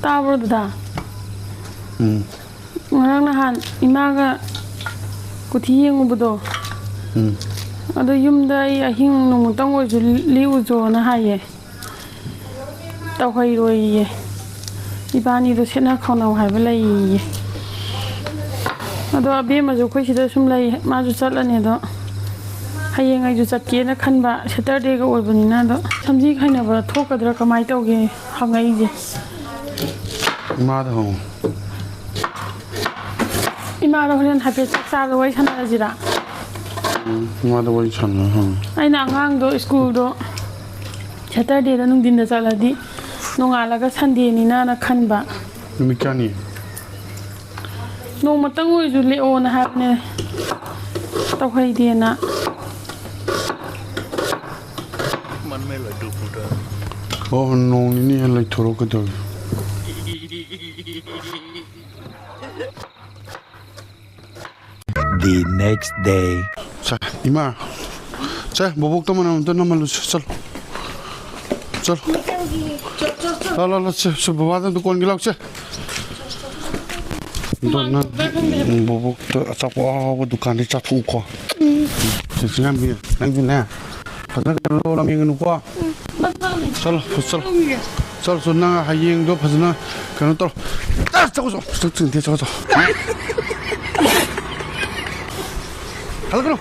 Tabrada. Marang imaga kuthi yang ubudo. Ado yumda ahing numutang o liuzo na haye. Tao hai roi ye. Ibani do sena khona hai belai ye. Ado abi ma jo khoi sida sum lai ma ju chat la ne do. Hayeng ai ju chat ke na khan ba Saturday ga oi bani na do. Samji khaina ba thokadra kamai tawge hangai je. Ma da ho. Ima da horen hape sa da wai sana jira. Ma da wai sana ha. Ai na ngang do school do Saturday da nung din da chala di nongala ga Sunday ni na khan ba. Mi kani. Nongmatang oi ju le on ha ne. Taw hai de na. Man mai la du puta. Oh nong ni lai thoro ka do. The next day. 자, 이마. 자, 뭐 먹다 만하면 또 나만 썰. 썰. 라라라, 저 뭐하든 또 건기 락지. 너는 뭐 먹다 잡고 두칸에 잡고 거. 지금 미, 남기네. 파자 로라 미는 거. 썰 손나 하이행도 파즈나 그는 또 저거 저거 Halo,